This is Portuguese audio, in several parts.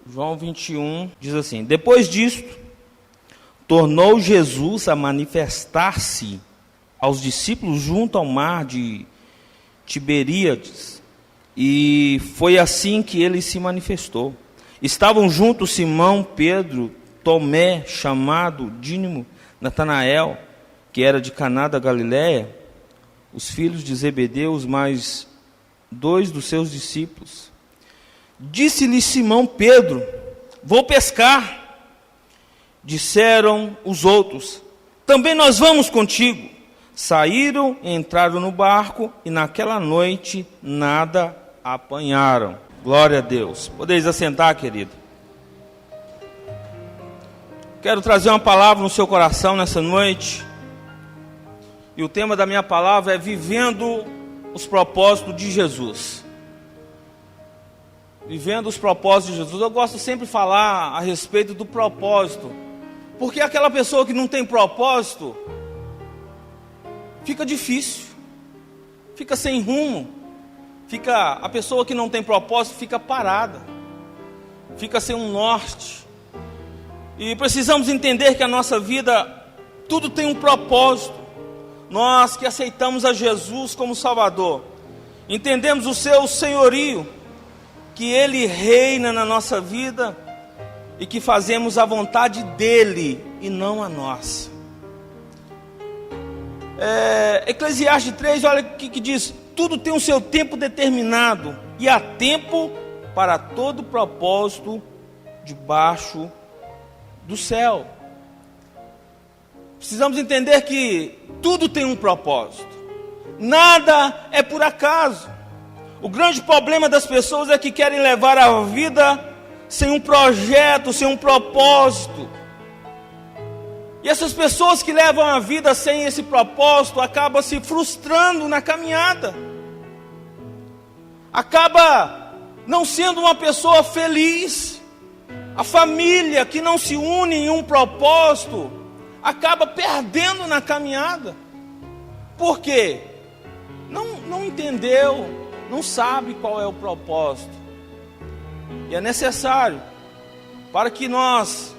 João 21 diz assim: depois disto, tornou Jesus a manifestar-se aos discípulos junto ao mar de Tiberíades, e foi assim que ele se manifestou. Estavam juntos Simão, Pedro, Tomé, chamado Dídimo, Natanael, que era de Caná da Galiléia, os filhos de Zebedeu, mais 2 dos seus discípulos. Disse-lhe Simão Pedro: vou pescar. Disseram os outros: também nós vamos contigo. Saíram, entraram no barco e naquela noite nada apanharam. Glória a Deus. Podeis assentar, querido. Quero trazer uma palavra no seu coração nessa noite. E o tema da minha palavra é vivendo os propósitos de Jesus. Vivendo os propósitos de Jesus. Eu gosto sempre de falar a respeito do propósito, porque aquela pessoa que não tem propósito, fica difícil, fica sem rumo, a pessoa que não tem propósito fica parada, fica sem um norte. E precisamos entender que a nossa vida, tudo tem um propósito. Nós que aceitamos a Jesus como Salvador, entendemos o seu senhorio, que Ele reina na nossa vida e que fazemos a vontade dEle e não a nossa. Eclesiastes 3, olha o que diz: tudo tem o seu tempo determinado, e há tempo para todo propósito debaixo do céu. Precisamos entender que tudo tem um propósito, nada é por acaso. O grande problema das pessoas é que querem levar a vida sem um projeto, sem um propósito. E essas pessoas que levam a vida sem esse propósito acabam se frustrando na caminhada, acaba não sendo uma pessoa feliz. A família que não se une em um propósito acaba perdendo na caminhada. Por quê? Não entendeu, não sabe qual é o propósito. E é necessário para que nós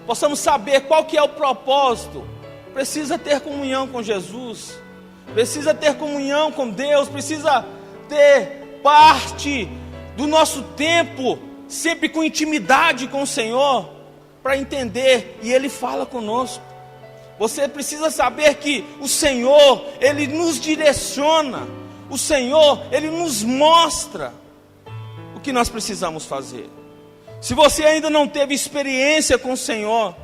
possamos saber qual que é o propósito. Precisa ter comunhão com Jesus, precisa ter comunhão com Deus, precisa ter parte do nosso tempo sempre com intimidade com o Senhor, para entender, e Ele fala conosco. Você precisa saber que o Senhor, Ele nos direciona, o Senhor, Ele nos mostra o que nós precisamos fazer. Se você ainda não teve experiência com o Senhor,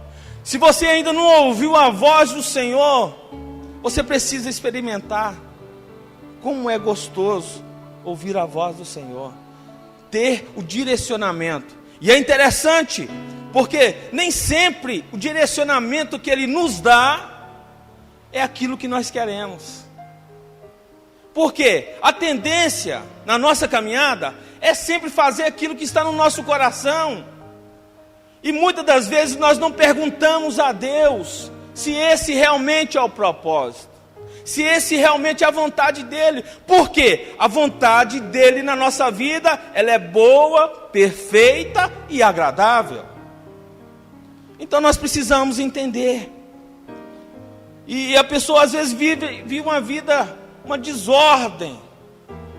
se você ainda não ouviu a voz do Senhor, você precisa experimentar como é gostoso ouvir a voz do Senhor, ter o direcionamento. E é interessante, porque nem sempre o direcionamento que Ele nos dá é aquilo que nós queremos. Porque a tendência na nossa caminhada é sempre fazer aquilo que está no nosso coração. E muitas das vezes nós não perguntamos a Deus se esse realmente é o propósito, se esse realmente é a vontade dEle. Porque a vontade dEle na nossa vida, ela é boa, perfeita e agradável. Então nós precisamos entender. E a pessoa às vezes vive uma vida, uma desordem,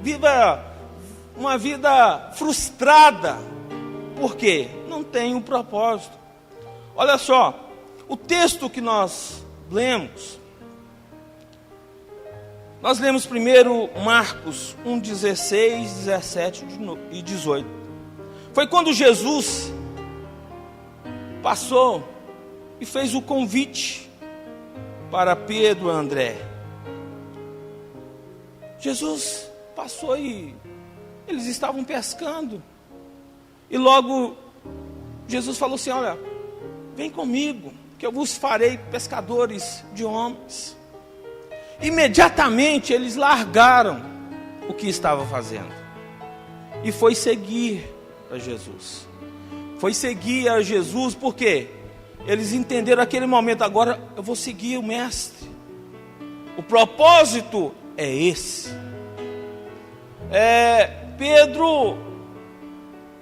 vive uma vida frustrada. Por quê? Não tem um propósito. Olha só, o texto que nós lemos, nós lemos primeiro Marcos 1, 16, 17 e 18. Foi quando Jesus passou e fez o convite para Pedro e André. Jesus passou e eles estavam pescando. E logo Jesus falou assim: olha, vem comigo, que eu vos farei pescadores de homens. Imediatamente eles largaram o que estavam fazendo e foi seguir a Jesus. Foi seguir a Jesus, porque eles entenderam naquele momento: agora eu vou seguir o mestre. O propósito é esse. Pedro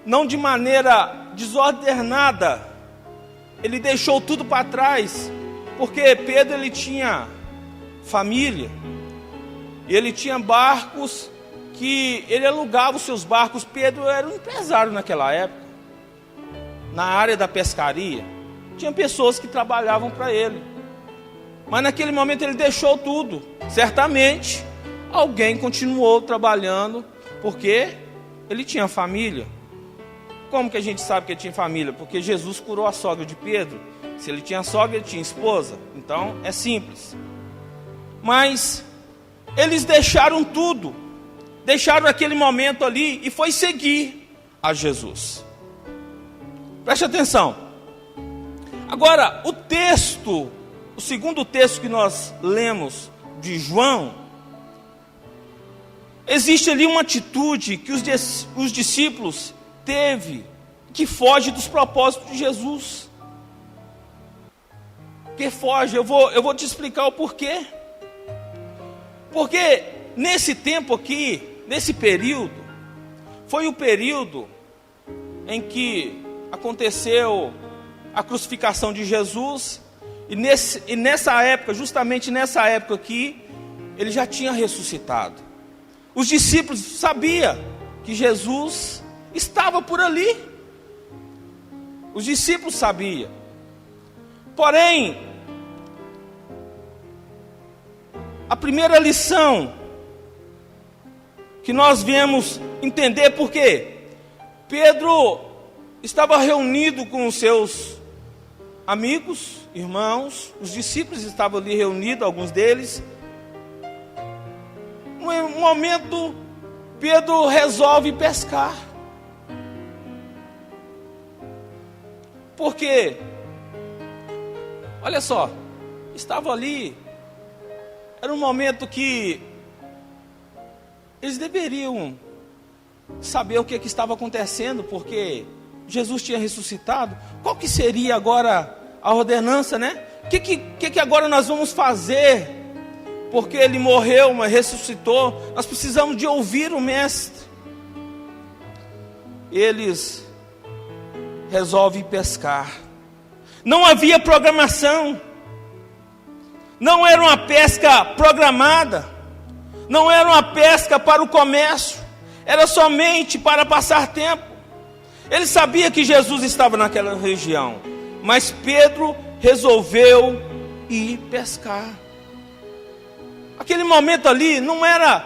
não de maneira desordenada, ele deixou tudo para trás, porque Pedro ele tinha família, ele tinha barcos que ele alugava os seus barcos. Pedro era um empresário naquela época, na área da pescaria, tinha pessoas que trabalhavam para ele, mas naquele momento ele deixou tudo. Certamente alguém continuou trabalhando, porque ele tinha família. Como que a gente sabe que ele tinha família? Porque Jesus curou a sogra de Pedro. Se ele tinha sogra, ele tinha esposa. Então é simples. Mas eles deixaram tudo, deixaram aquele momento ali e foi seguir a Jesus. Preste atenção. Agora, o segundo texto que nós lemos de João, existe ali uma atitude que os discípulos teve, que foge dos propósitos de Jesus. Que foge, eu vou te explicar o porquê. Porque nesse tempo aqui, nesse período, foi o período em que aconteceu a crucificação de Jesus, e nessa época, justamente nessa época aqui, ele já tinha ressuscitado. Os discípulos sabiam que Jesus estava por ali. Os discípulos sabiam. Porém, a primeira lição que nós viemos entender, porque Pedro estava reunido com os seus amigos, irmãos, os discípulos estavam ali reunidos, alguns deles. Num momento, Pedro resolve pescar. Porque, olha só, estava ali, era um momento que eles deveriam saber o que estava acontecendo, porque Jesus tinha ressuscitado. Qual que seria agora a ordenança, né? O que agora nós vamos fazer? Porque ele morreu, mas ressuscitou. Nós precisamos de ouvir o Mestre. Eles resolvem pescar. Não havia programação. Não era uma pesca programada. Não era uma pesca para o comércio. Era somente para passar tempo. Ele sabia que Jesus estava naquela região, mas Pedro resolveu ir pescar. Aquele momento ali não era,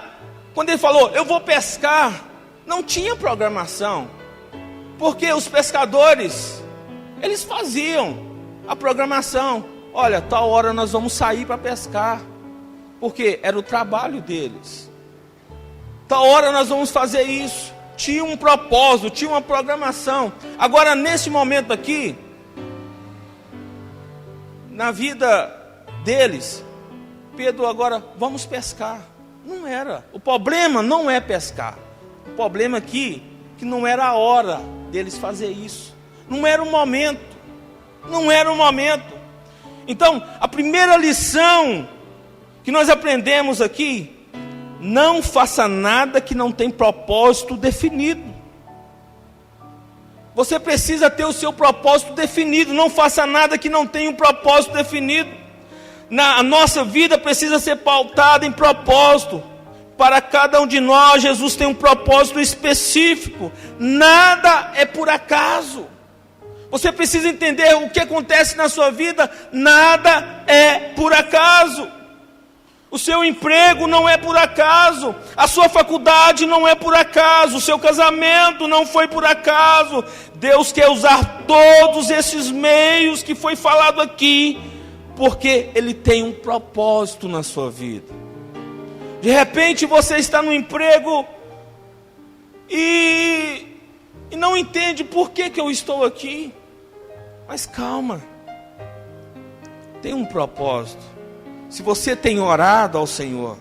quando ele falou, eu vou pescar, não tinha programação, porque os pescadores, eles faziam a programação. Olha, tal hora nós vamos sair para pescar, porque era o trabalho deles. Tal hora nós vamos fazer isso. Tinha um propósito, tinha uma programação. Agora, nesse momento aqui, na vida deles, Pedro agora, vamos pescar. Não era. O problema não é pescar. O problema aqui, que não era a hora deles fazer isso. Não era o momento. Não era o momento. Então, a primeira lição que nós aprendemos aqui: não faça nada que não tem propósito definido. Você precisa ter o seu propósito definido. Não faça nada que não tenha um propósito definido. A nossa vida precisa ser pautada em propósito. Para cada um de nós, Jesus tem um propósito específico. Nada é por acaso. Você precisa entender o que acontece na sua vida. Nada é por acaso. O seu emprego não é por acaso, a sua faculdade não é por acaso, o seu casamento não foi por acaso. Deus quer usar todos esses meios que foi falado aqui, porque Ele tem um propósito na sua vida. De repente você está no emprego e não entende por que eu estou aqui. Mas calma, tem um propósito. Se você tem orado ao Senhor,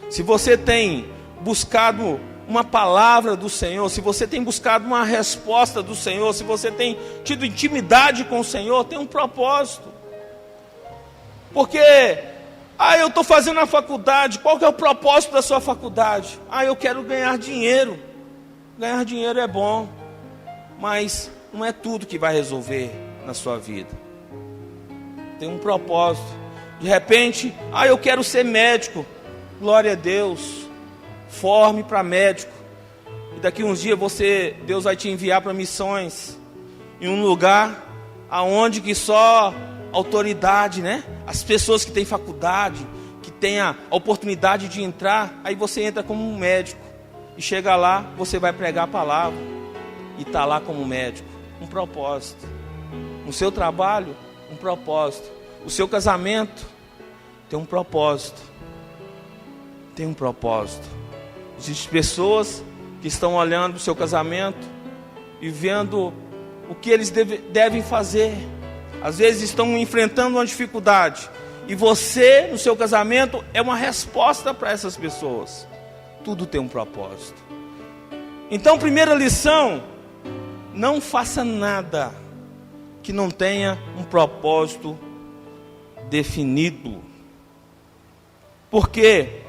se você tem buscado uma palavra do Senhor, se você tem buscado uma resposta do Senhor, se você tem tido intimidade com o Senhor, tem um propósito. Porque, eu estou fazendo a faculdade, qual que é o propósito da sua faculdade? Eu quero ganhar dinheiro. Ganhar dinheiro é bom. mas não é tudo que vai resolver na sua vida. Tem um propósito. De repente, eu quero ser médico. Glória a Deus. Forme para médico. E daqui uns dias Deus vai te enviar para missões em um lugar aonde que só autoridade, né? As pessoas que têm faculdade, que têm a oportunidade de entrar, aí você entra como um médico. E chega lá, você vai pregar a palavra. E está lá como médico. Um propósito. No seu trabalho, um propósito. O seu casamento tem um propósito. Tem um propósito. Existem pessoas que estão olhando o seu casamento e vendo o que eles devem fazer. Às vezes estão enfrentando uma dificuldade. E você, no seu casamento, é uma resposta para essas pessoas. Tudo tem um propósito. Então, primeira lição: não faça nada que não tenha um propósito definido. Porque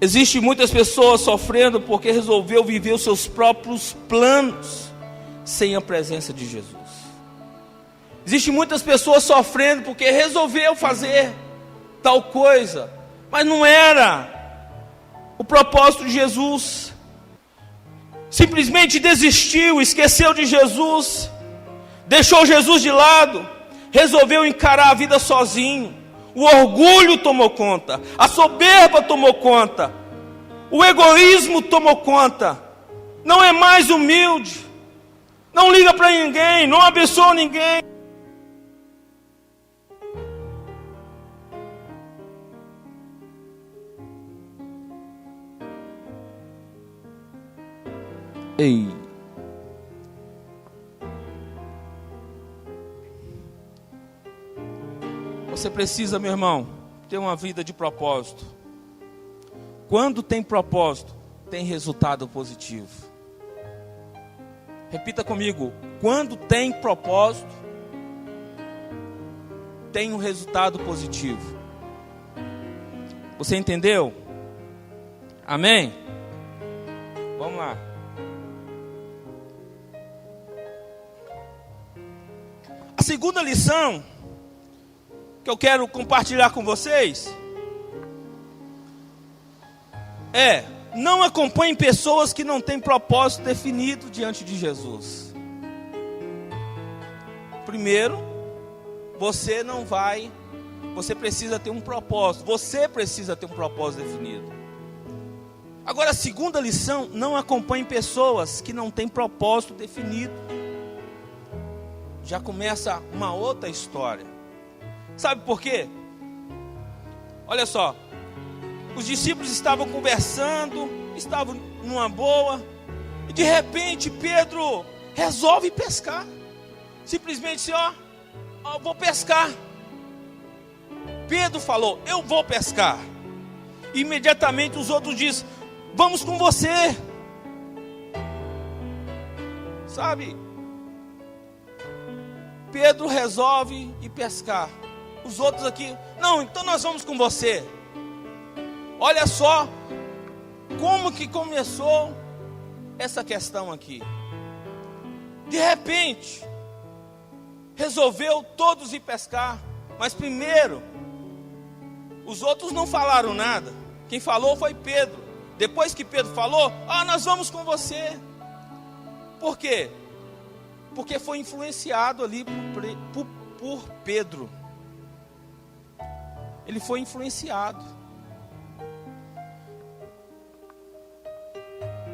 existem muitas pessoas sofrendo porque resolveu viver os seus próprios planos sem a presença de Jesus. Existem muitas pessoas sofrendo porque resolveu fazer tal coisa, mas não era o propósito de Jesus. Simplesmente desistiu, esqueceu de Jesus, deixou Jesus de lado, resolveu encarar a vida sozinho. O orgulho tomou conta, a soberba tomou conta, o egoísmo tomou conta. Não é mais humilde, não liga para ninguém, não abençoa ninguém. Ei. Você precisa, meu irmão, ter uma vida de propósito. Quando tem propósito, tem resultado positivo. Repita comigo: quando tem propósito, tem um resultado positivo. Você entendeu? Amém? Vamos lá. A segunda lição que eu quero compartilhar com vocês é: não acompanhe pessoas que não têm propósito definido diante de Jesus. Primeiro, você precisa ter um propósito. Você precisa ter um propósito definido. Agora, a segunda lição: não acompanhe pessoas que não têm propósito definido. Já começa uma outra história. Sabe por quê? Olha só, os discípulos estavam conversando, estavam numa boa, e de repente Pedro resolve pescar. Simplesmente assim, vou pescar. Pedro falou: eu vou pescar. E imediatamente os outros dizem: vamos com você. Sabe? Pedro resolve ir pescar. Os outros aqui: não, então nós vamos com você. Olha só como que começou essa questão aqui. De repente, resolveu todos ir pescar. Mas primeiro, os outros não falaram nada. Quem falou foi Pedro. Depois que Pedro falou: nós vamos com você. Por quê? Porque foi influenciado ali por Pedro. Ele foi influenciado.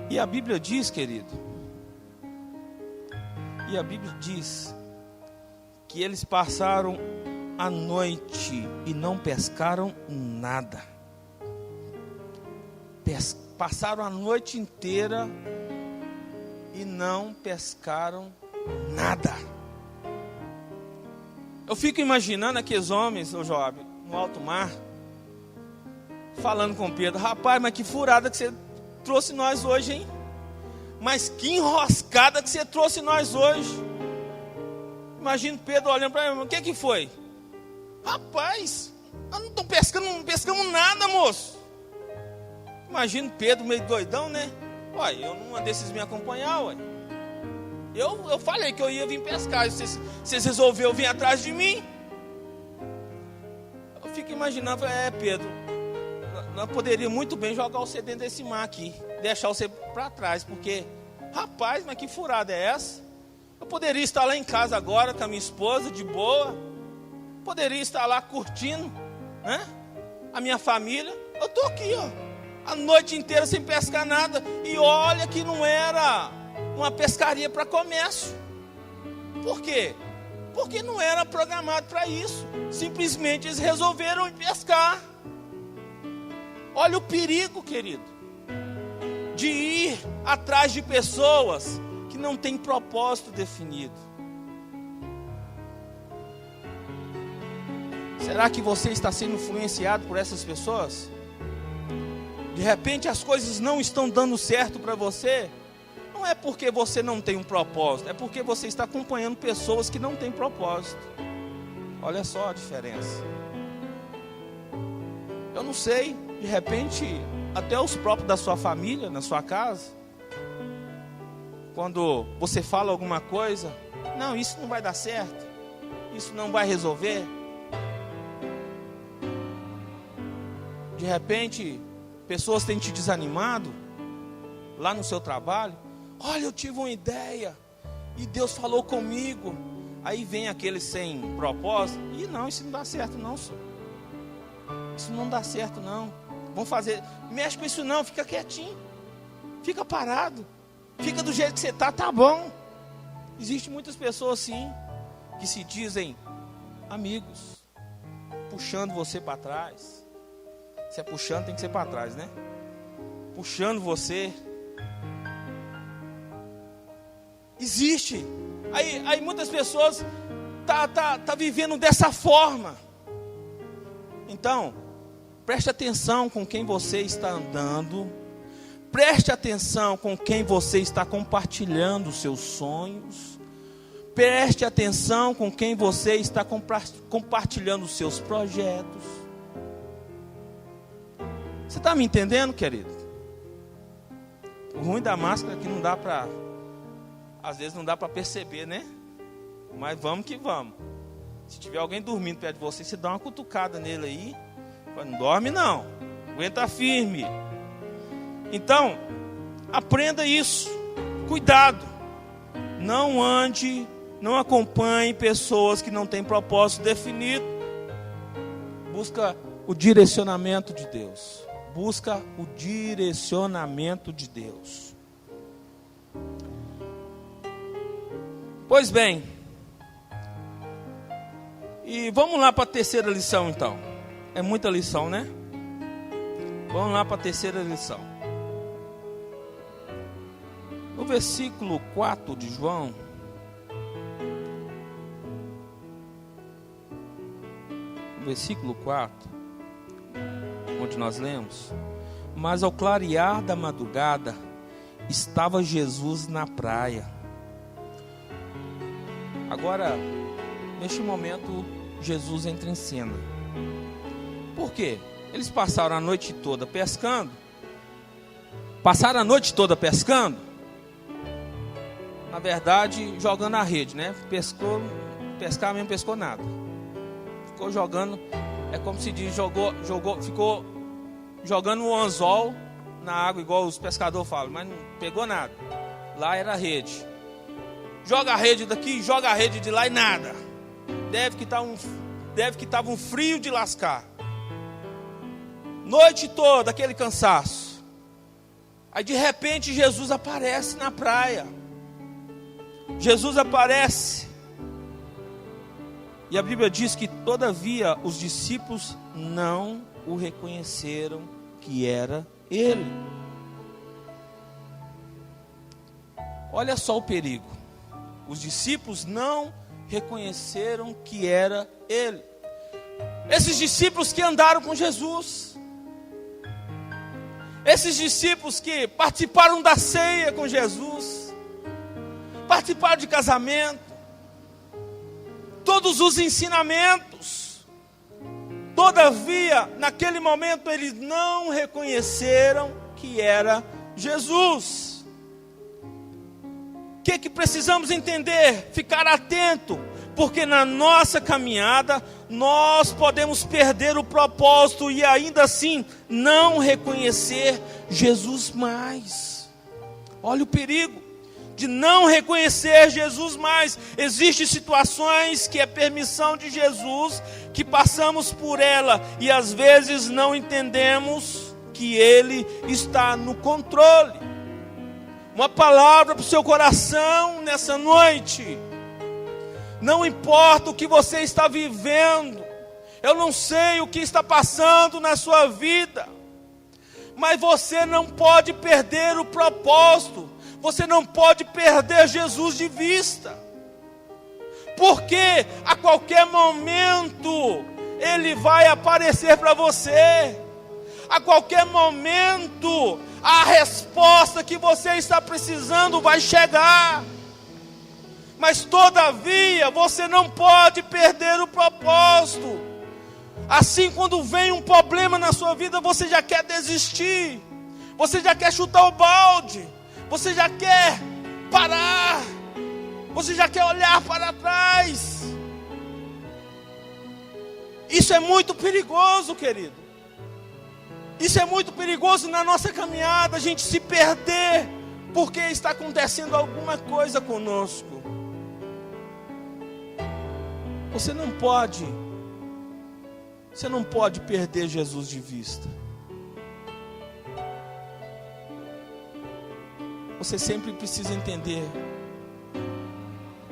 E a Bíblia diz, querido, que eles passaram a noite e não pescaram nada. Passaram a noite inteira e não pescaram nada. Eu fico imaginando aqueles homens, Joab, no alto mar, falando com Pedro: rapaz, mas que furada que você trouxe nós hoje, hein? Mas que enroscada que você trouxe nós hoje. Imagina Pedro olhando para ele: o que foi? Rapaz, nós não estou pescando, não pescamos nada, moço. Imagina Pedro meio doidão, né? Uai, eu não mandei vocês me acompanhar, uai. Eu falei que eu ia vir pescar, e vocês resolveram vir atrás de mim. Eu fico imaginando, Pedro, nós poderíamos muito bem jogar você dentro desse mar aqui, deixar você para trás, porque, rapaz, mas que furada é essa? Eu poderia estar lá em casa agora com a minha esposa, de boa, poderia estar lá curtindo, né? A minha família. Eu estou aqui, a noite inteira sem pescar nada, e olha que não era uma pescaria para comércio. Por quê? Porque não era programado para isso. Simplesmente eles resolveram ir pescar. Olha o perigo, querido, de ir atrás de pessoas que não têm propósito definido. Será que você está sendo influenciado por essas pessoas? De repente as coisas não estão dando certo para você. Não é porque você não tem um propósito, é porque você está acompanhando pessoas que não têm propósito. Olha só a diferença. Eu não sei, de repente, até os próprios da sua família, na sua casa, quando você fala alguma coisa, não, isso não vai dar certo, isso não vai resolver. De repente, pessoas têm te desanimado lá no seu trabalho. Olha, eu tive uma ideia e Deus falou comigo. Aí vem aquele sem propósito. E não, isso não dá certo não, senhor. Isso não dá certo não. Vamos fazer, mexe com isso não, fica quietinho. Fica parado. Fica do jeito que você está, tá bom. Existem muitas pessoas assim, que se dizem amigos, puxando você para trás. Se é puxando, tem que ser para trás, né? Puxando você. Existe. Aí muitas pessoas tá vivendo dessa forma. Então, preste atenção com quem você está andando. Preste atenção com quem você está compartilhando os seus sonhos. Preste atenção com quem você está compartilhando os seus projetos. Você está me entendendo, querido? O ruim da máscara é que não dá para... Às vezes não dá para perceber, né? Mas vamos que vamos. Se tiver alguém dormindo perto de você, você dá uma cutucada nele aí. Não dorme não. Aguenta firme. Então, aprenda isso. Cuidado. Não ande, não acompanhe pessoas que não têm propósito definido. Busca o direcionamento de Deus. Busca o direcionamento de Deus. Pois bem, e vamos lá para a terceira lição então. É muita lição, né? Vamos lá para a terceira lição. No versículo 4 de João, no versículo 4, onde nós lemos: mas ao clarear da madrugada, estava Jesus na praia. Agora, neste momento, Jesus entra em cena. Por quê? Eles passaram a noite toda pescando. Passaram a noite toda pescando. Na verdade, jogando a rede, né? Pescar mesmo, pescou nada. Ficou jogando, é como se diz, ficou jogando um anzol na água, igual os pescadores falam, mas não pegou nada. Lá era a rede. Joga a rede daqui, joga a rede de lá e nada. Deve que estava um frio de lascar. Noite toda, aquele cansaço. Aí de repente Jesus aparece na praia. Jesus aparece. E a Bíblia diz que todavia os discípulos não o reconheceram que era ele. Olha só o perigo. Os discípulos não reconheceram que era ele. Esses discípulos que andaram com Jesus. Esses discípulos que participaram da ceia com Jesus. Participaram de casamento. Todos os ensinamentos. Todavia, naquele momento, eles não reconheceram que era Jesus. que precisamos entender? Ficar atento, porque na nossa caminhada nós podemos perder o propósito e ainda assim não reconhecer Jesus mais. Olha o perigo de não reconhecer Jesus mais. Existem situações que é permissão de Jesus, que passamos por ela e às vezes não entendemos que Ele está no controle. Uma palavra para o seu coração nessa noite: não importa o que você está vivendo, eu não sei o que está passando na sua vida, mas você não pode perder o propósito, você não pode perder Jesus de vista, porque a qualquer momento Ele vai aparecer para você, a qualquer momento a resposta que você está precisando vai chegar. Mas todavia você não pode perder o propósito. Assim, quando vem um problema na sua vida, você já quer desistir, você já quer chutar o balde, você já quer parar, você já quer olhar para trás. Isso é muito perigoso, querido. Isso é muito perigoso na nossa caminhada, a gente se perder, porque está acontecendo alguma coisa conosco. Você não pode perder Jesus de vista. Você sempre precisa entender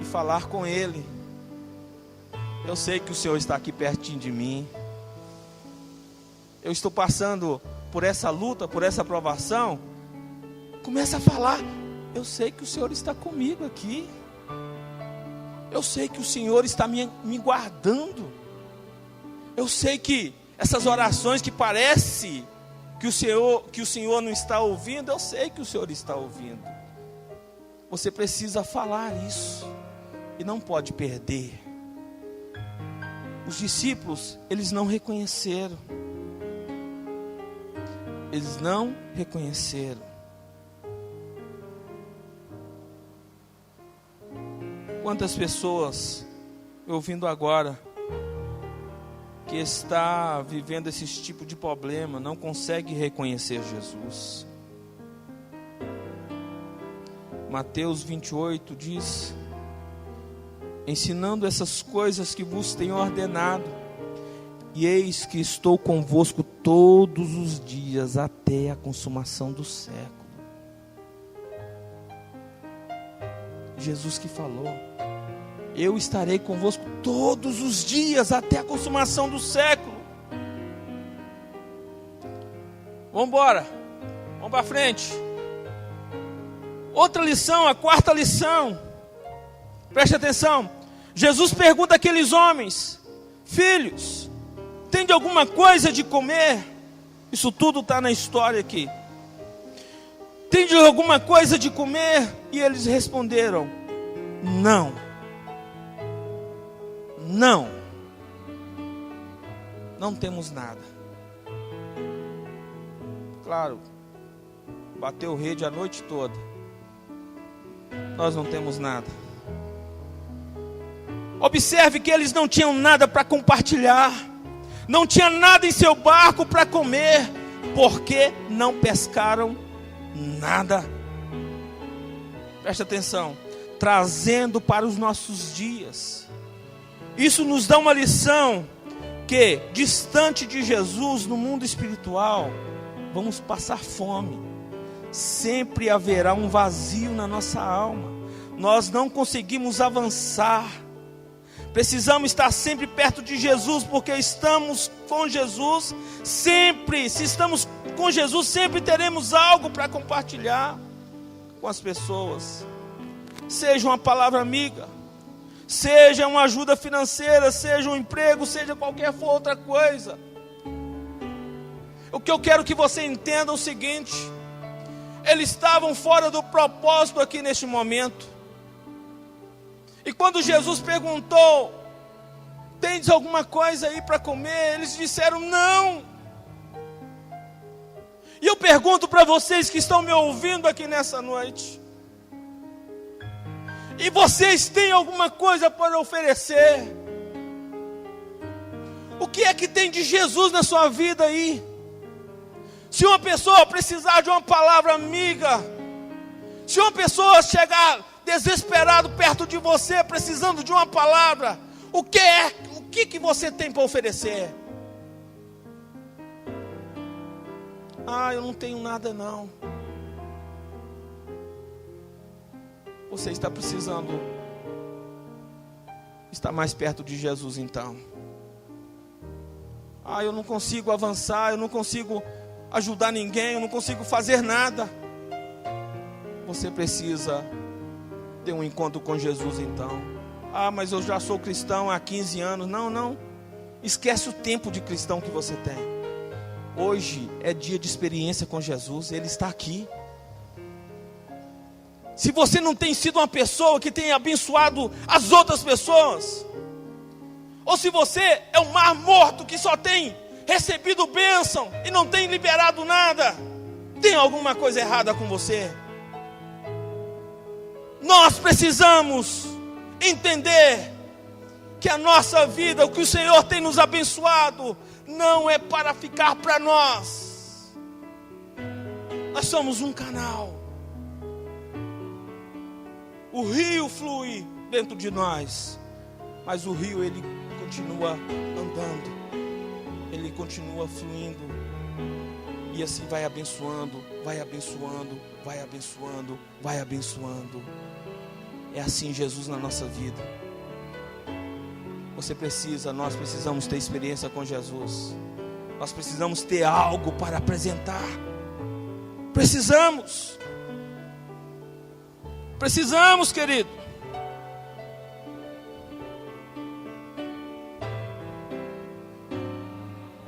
e falar com Ele. Eu sei que o Senhor está aqui pertinho de mim. Eu estou passando por essa luta, por essa provação. Começa a falar: eu sei que o Senhor está comigo aqui. Eu sei que o Senhor está me guardando. Eu sei que essas orações que parece que o Senhor não está ouvindo, eu sei que o Senhor está ouvindo. Você precisa falar isso e não pode perder. Os discípulos, eles não reconheceram. Eles não reconheceram. Quantas pessoas, ouvindo agora, que está vivendo esse tipo de problema, não consegue reconhecer Jesus. Mateus 28 diz: ensinando essas coisas que vos tenho ordenado, e eis que estou convosco todos os dias até a consumação do século. Jesus que falou: eu estarei convosco todos os dias até a consumação do século. Vamos embora, vamos para frente. Outra lição, a quarta lição. Preste atenção. Jesus pergunta àqueles homens: filhos, tem de alguma coisa de comer? Isso tudo está na história aqui. Tem de alguma coisa de comer? E eles responderam: não. Não. Não temos nada. Claro, bateu rede a noite toda. Nós não temos nada. Observe que eles não tinham nada para compartilhar. Não tinha nada em seu barco para comer, porque não pescaram nada. Presta atenção. Trazendo para os nossos dias. Isso nos dá uma lição que, distante de Jesus no mundo espiritual, vamos passar fome. Sempre haverá um vazio na nossa alma. Nós não conseguimos avançar. Precisamos estar sempre perto de Jesus, porque estamos com Jesus sempre. Se estamos com Jesus, sempre teremos algo para compartilhar com as pessoas. Seja uma palavra amiga, seja uma ajuda financeira, seja um emprego, seja qualquer outra coisa. O que eu quero que você entenda é o seguinte: eles estavam fora do propósito aqui neste momento. E quando Jesus perguntou: tendes alguma coisa aí para comer? Eles disseram: não. E eu pergunto para vocês que estão me ouvindo aqui nessa noite: E vocês têm alguma coisa para oferecer? O que é que tem de Jesus na sua vida aí? Se uma pessoa precisar de uma palavra amiga, se uma pessoa chegar desesperado perto de você, precisando de uma palavra, o que você tem para oferecer? Ah, eu não tenho nada não. Você está precisando estar mais perto de Jesus então. Ah, eu não consigo avançar, eu não consigo ajudar ninguém, eu não consigo fazer nada. Você precisa ter um encontro com Jesus então. Ah, mas eu já sou cristão há 15 anos. Não. Esquece o tempo de cristão que você tem. Hoje é dia de experiência com Jesus. Ele está aqui. Se você não tem sido uma pessoa que tem abençoado as outras pessoas, ou se você é um mar morto que só tem recebido bênção e não tem liberado nada, tem alguma coisa errada com você. Nós precisamos entender que a nossa vida, o que o Senhor tem nos abençoado, não é para ficar para nós. Nós somos um canal. O rio flui dentro de nós, mas o rio ele continua andando, ele continua fluindo, e assim vai abençoando, vai abençoando, vai abençoando, vai abençoando. É assim Jesus na nossa vida. Nós precisamos ter experiência com Jesus. Nós precisamos ter algo para apresentar. Precisamos, querido.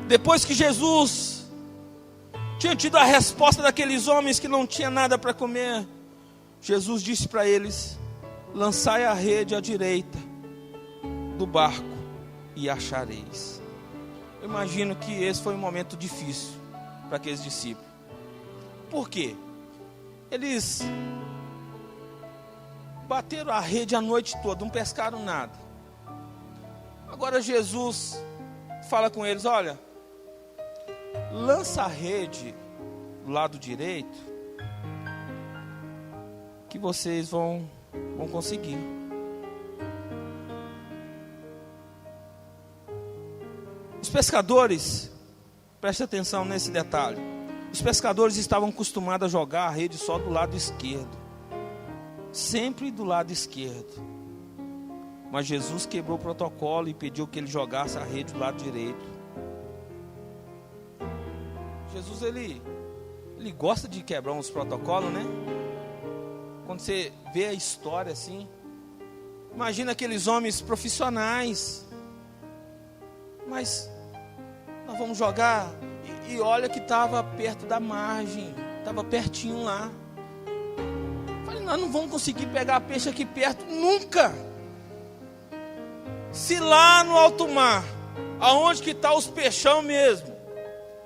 Depois que Jesus tinha tido a resposta daqueles homens que não tinham nada para comer, Jesus disse para eles: lançai a rede à direita do barco e achareis. Eu imagino que esse foi um momento difícil para aqueles discípulos. Por quê? Eles bateram a rede a noite toda, não pescaram nada. Agora Jesus fala com eles: olha, lança a rede do lado direito, que vocês vão conseguir. Os pescadores, preste atenção nesse detalhe, os pescadores estavam acostumados a jogar a rede só do lado esquerdo, sempre do lado esquerdo. Mas Jesus quebrou o protocolo e pediu que ele jogasse a rede do lado direito. Jesus ele gosta de quebrar uns protocolos, né? Quando você vê a história assim, imagina aqueles homens profissionais, mas nós vamos jogar, e olha que estava perto da margem, estava pertinho lá. Falei, nós não vamos conseguir pegar peixe aqui perto nunca. Se lá no alto mar, aonde que está os peixão mesmo,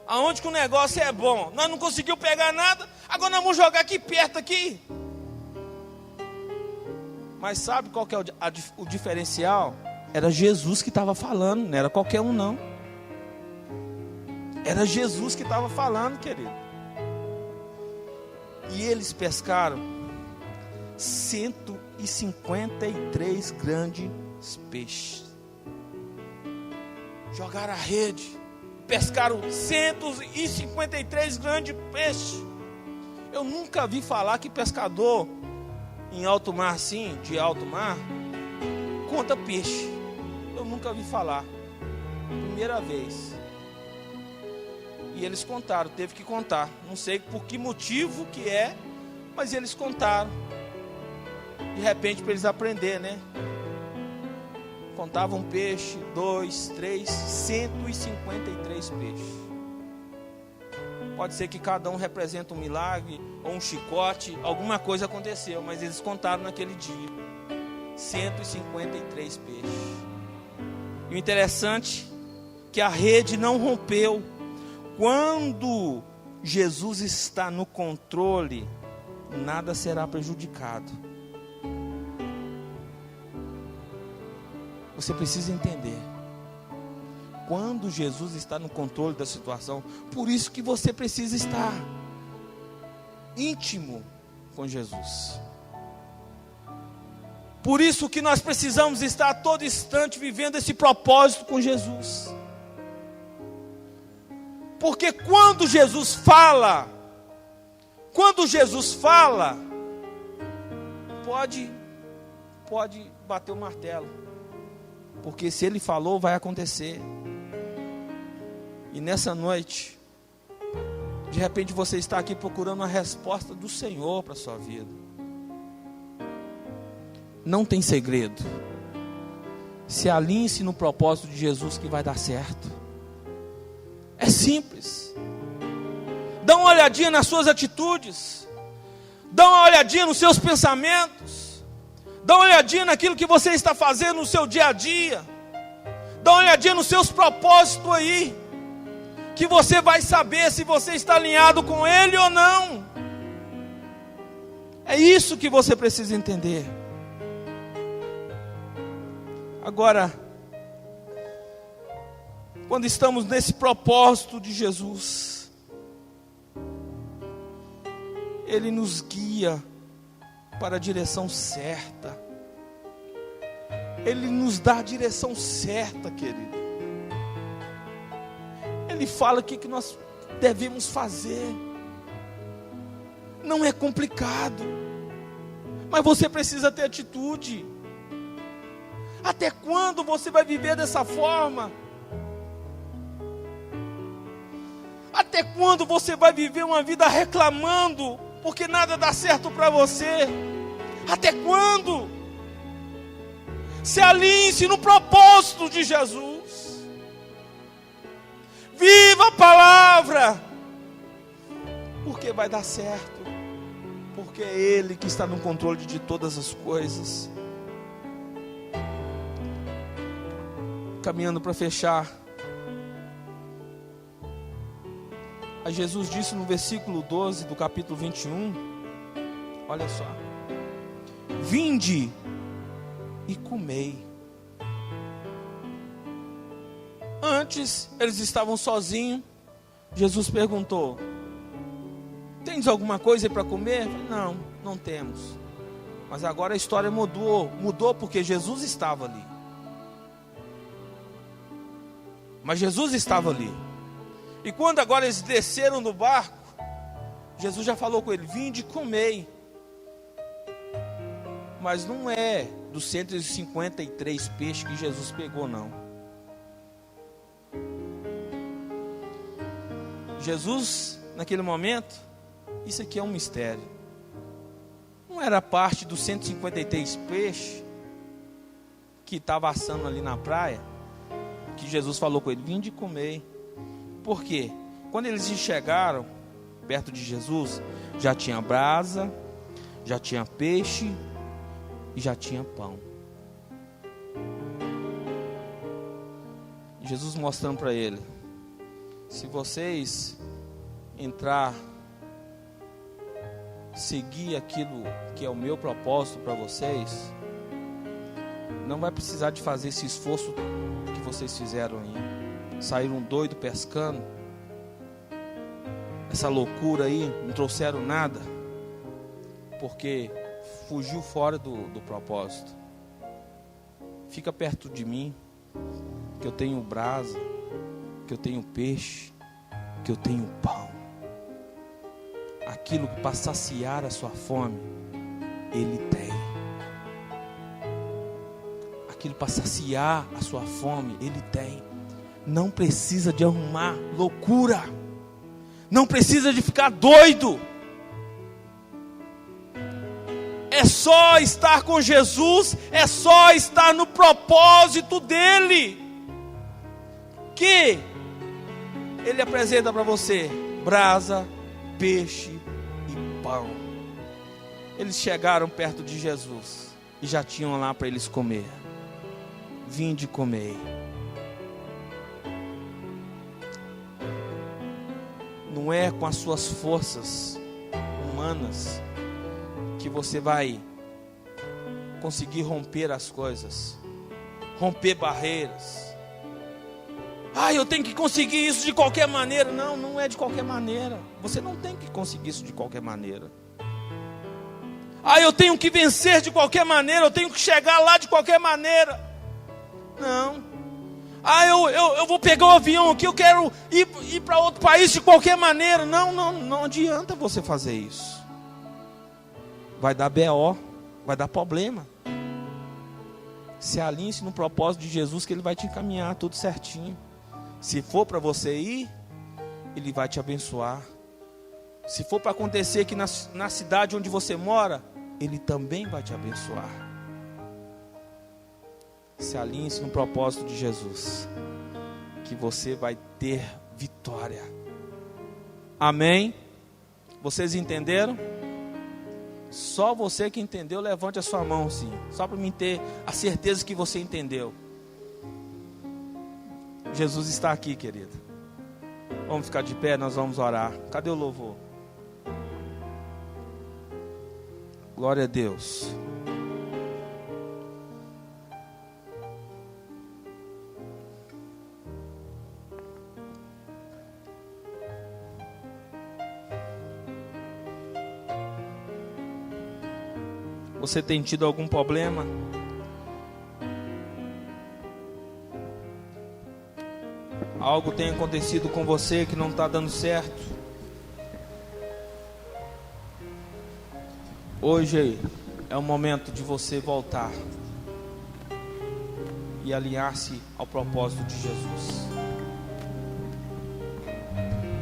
aonde que o negócio é bom, nós não conseguimos pegar nada, agora nós vamos jogar aqui perto aqui. Mas sabe qual que é o diferencial? Era Jesus que estava falando, não era qualquer um não. Era Jesus que estava falando, querido. E eles pescaram 153 grandes peixes. Jogaram a rede, pescaram 153 grandes peixes. Eu nunca vi falar que pescador em alto mar assim, de alto mar, conta peixe. Eu nunca vi falar. Primeira vez. E eles contaram, teve que contar. Não sei por que motivo que é, mas eles contaram. De repente para eles aprenderem, né? Contavam peixe, 2, 3, 153 peixes. Pode ser que cada um representa um milagre ou um chicote, alguma coisa aconteceu, mas eles contaram naquele dia 153 peixes. E o interessante é que a rede não rompeu. Quando Jesus está no controle, nada será prejudicado. Você precisa entender. Quando Jesus está no controle da situação, por isso que você precisa estar íntimo com Jesus. Por isso que nós precisamos estar a todo instante vivendo esse propósito com Jesus. Porque quando Jesus fala, pode bater o martelo. Porque se Ele falou, vai acontecer. E nessa noite, de repente você está aqui procurando a resposta do Senhor para a sua vida. Não tem segredo. Se alinhe-se no propósito de Jesus que vai dar certo. É simples. Dá uma olhadinha nas suas atitudes. Dá uma olhadinha nos seus pensamentos. Dá uma olhadinha naquilo que você está fazendo no seu dia a dia. Dá uma olhadinha nos seus propósitos aí, que você vai saber se você está alinhado com Ele ou não. É isso que você precisa entender. Agora, quando estamos nesse propósito de Jesus, Ele nos guia para a direção certa. Ele nos dá a direção certa, querido. Ele fala o que nós devemos fazer. Não é complicado, mas você precisa ter atitude. Até quando você vai viver dessa forma? Até quando você vai viver uma vida reclamando porque nada dá certo para você? Até quando? Se alinhe-se no propósito de Jesus. Viva a palavra, porque vai dar certo, porque é Ele que está no controle de todas as coisas. Caminhando para fechar, a Jesus disse no versículo 12 do capítulo 21, olha só: vinde e comei. Antes eles estavam sozinhos. Jesus perguntou: tens alguma coisa para comer? Não, não temos. Mas agora a história mudou porque Jesus estava ali. Mas Jesus estava ali. E quando agora eles desceram do barco, Jesus já falou com ele: vinde e comei. Mas não é dos 153 peixes que Jesus pegou, não. Jesus, naquele momento, isso aqui é um mistério. Não era parte dos 153 peixes que estava assando ali na praia, que Jesus falou com ele: vinde e comei. Por quê? Quando eles chegaram perto de Jesus, já tinha brasa, já tinha peixe e já tinha pão. Jesus mostrando para ele: se vocês seguir aquilo que é o meu propósito para vocês, não vai precisar de fazer esse esforço que vocês fizeram aí. Saíram doido pescando, essa loucura aí, não trouxeram nada, porque fugiu fora do propósito. Fica perto de mim, que eu tenho brasa, que eu tenho peixe, que eu tenho pão. Aquilo que para saciar a sua fome, Ele tem. Aquilo para saciar a sua fome, Ele tem. Não precisa de arrumar loucura, não precisa de ficar doido. É só estar com Jesus, é só estar no propósito dEle, que Ele apresenta para você brasa, peixe e pão. Eles chegaram perto de Jesus e já tinham lá para eles comer. Vinde e comei. Não é com as suas forças humanas que você vai conseguir romper as coisas. romper barreiras. Eu tenho que conseguir isso de qualquer maneira. Não, não é de qualquer maneira. Você não tem que conseguir isso de qualquer maneira. Eu tenho que vencer de qualquer maneira, eu tenho que chegar lá de qualquer maneira. Não. Eu vou pegar o avião aqui, eu quero ir para outro país de qualquer maneira. Não adianta você fazer isso. Vai dar BO, vai dar problema. Se alinhe-se no propósito de Jesus, que Ele vai te encaminhar tudo certinho. Se for para você ir, Ele vai te abençoar. Se for para acontecer aqui na cidade onde você mora, Ele também vai te abençoar. Se alinhe-se no propósito de Jesus, que você vai ter vitória. Amém? Vocês entenderam? Só você que entendeu, levante a sua mão, sim. Só para mim ter a certeza que você entendeu. Jesus está aqui, querido. Vamos ficar de pé, nós vamos orar. Cadê o louvor? Glória a Deus. Você tem tido algum problema? Algo tem acontecido com você que não está dando certo? Hoje é o momento de você voltar e alinhar-se ao propósito de Jesus.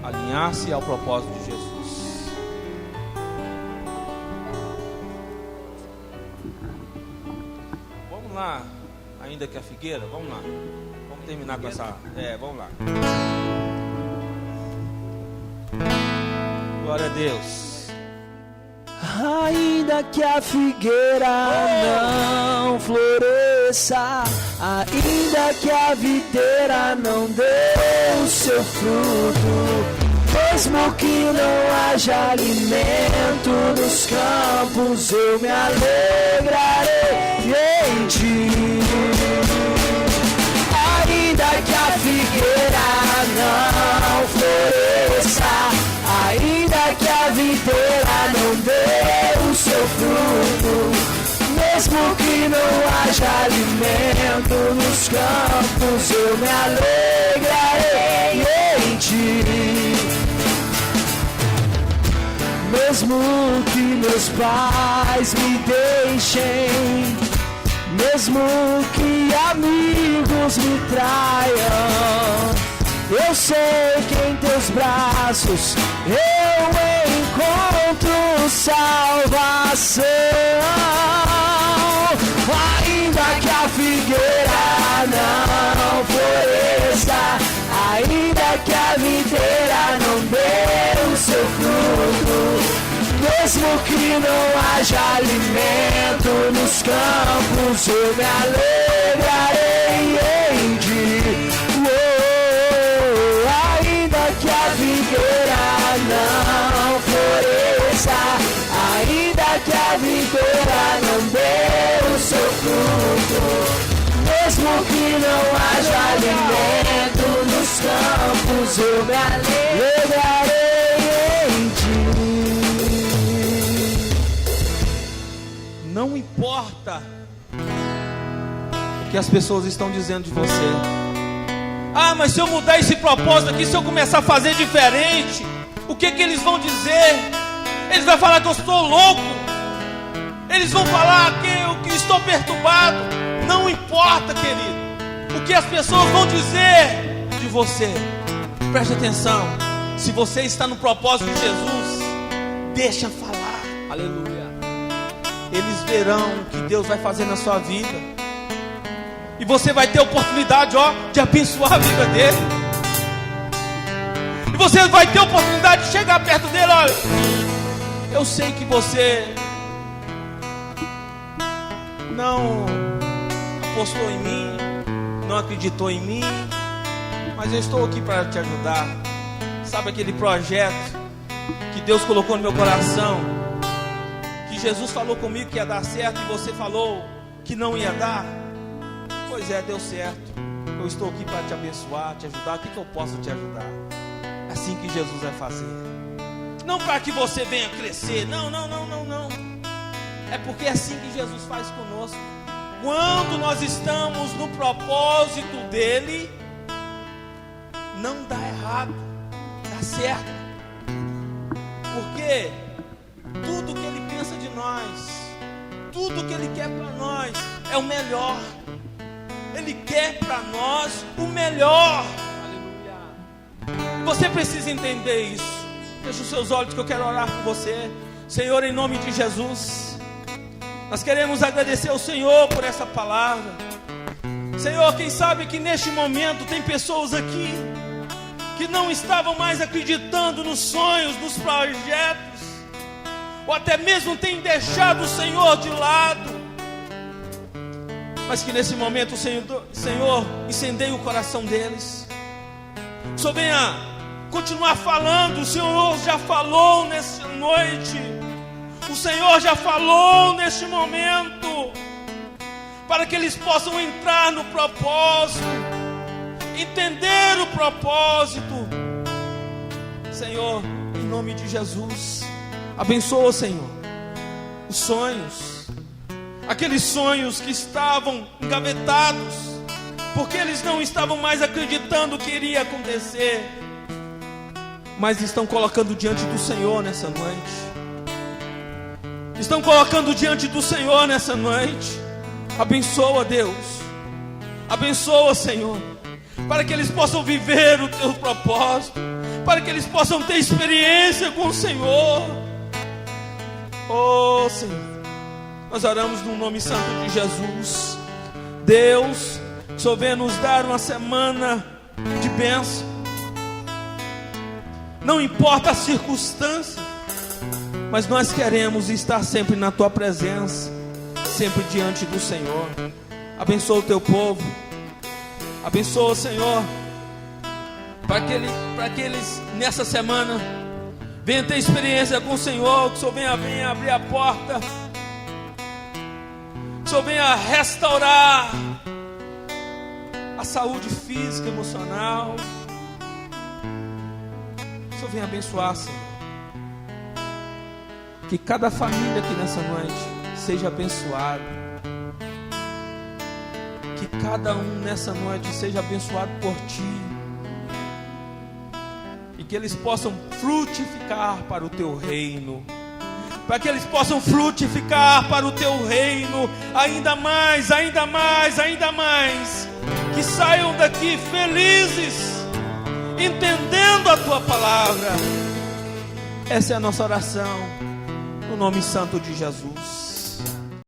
Alinhar-se ao propósito de Jesus. Vamos lá, ainda que a figueira, vamos lá. Vamos terminar com essa. Vamos lá. Glória a Deus. Ainda que a figueira não floresça, ainda que a videira não dê o seu fruto, mesmo que não haja alimento nos campos, eu me alegrarei em ti. Ainda que a figueira não floresça, ainda que a videira não dê o seu fruto, mesmo que não haja alimento nos campos, eu me alegrarei em ti. Mesmo que meus pais me deixem, mesmo que amigos me traiam, eu sei que em teus braços eu encontro salvação. Ainda que a figueira não floresça, ainda que a videira não dê o seu fruto, mesmo que não haja alimento nos campos, eu me alegrarei em ti. Ainda que a figueira não floresça, ainda que a videira não dê o seu fruto, mesmo que não haja alimento nos campos, eu me alegrarei em ti. Não importa o que as pessoas estão dizendo de você. Mas se eu mudar esse propósito aqui, se eu começar a fazer diferente, o que eles vão dizer? Eles vão falar que eu estou louco. Eles vão falar que eu estou perturbado. Não importa, querido, o que as pessoas vão dizer de você. Preste atenção. Se você está no propósito de Jesus, deixa falar. Aleluia. Eles verão o que Deus vai fazer na sua vida. E você vai ter a oportunidade, de abençoar a vida dele. E você vai ter a oportunidade de chegar perto dele. Olha, eu sei que você não apostou em mim, não acreditou em mim, mas eu estou aqui para te ajudar. Sabe aquele projeto que Deus colocou no meu coração, que Jesus falou comigo que ia dar certo e você falou que não ia dar? Pois é, deu certo. Eu estou aqui para te abençoar, te ajudar. O que eu posso te ajudar? É assim que Jesus vai fazer. Não para que você venha crescer. Não. É porque é assim que Jesus faz conosco. Quando nós estamos no propósito dele, não dá errado, dá certo. Porque tudo que ele pensa de nós, tudo que ele quer para nós é o melhor. Ele quer para nós o melhor. Aleluia. Você precisa entender isso. Feche os seus olhos que eu quero orar por você. Senhor, em nome de Jesus, nós queremos agradecer ao Senhor por essa palavra. Senhor, quem sabe que neste momento tem pessoas aqui que não estavam mais acreditando nos sonhos, nos projetos, ou até mesmo tem deixado o Senhor de lado, mas que nesse momento o Senhor incendeie o coração deles. Que o Senhor venha continuar falando. O Senhor já falou nessa noite, o Senhor já falou neste momento, para que eles possam entrar no propósito, entender o propósito. Senhor, em nome de Jesus, abençoa, Senhor, os sonhos, aqueles sonhos que estavam engavetados, porque eles não estavam mais acreditando que iria acontecer, mas estão colocando diante do Senhor nessa noite. Estão colocando diante do Senhor nessa noite. Abençoa, Deus. Abençoa, Senhor, para que eles possam viver o teu propósito, para que eles possam ter experiência com o Senhor. Oh, Senhor, nós oramos no nome santo de Jesus. Deus, que o Senhor venha nos dar uma semana de bênção. Não importa a circunstância, mas nós queremos estar sempre na tua presença, sempre diante do Senhor. Abençoa o teu povo. Abençoa, Senhor, para que eles nessa semana venham ter experiência com o Senhor. Que o Senhor venha abrir a porta, que o Senhor venha restaurar a saúde física, emocional. Que o Senhor venha abençoar, Senhor. Que cada família aqui nessa noite seja abençoada. Que cada um nessa noite seja abençoado por Ti. E que eles possam frutificar para o Teu reino. Para que eles possam frutificar para o Teu reino. Ainda mais, ainda mais, ainda mais. Que saiam daqui felizes, entendendo a Tua palavra. Essa é a nossa oração, no nome santo de Jesus.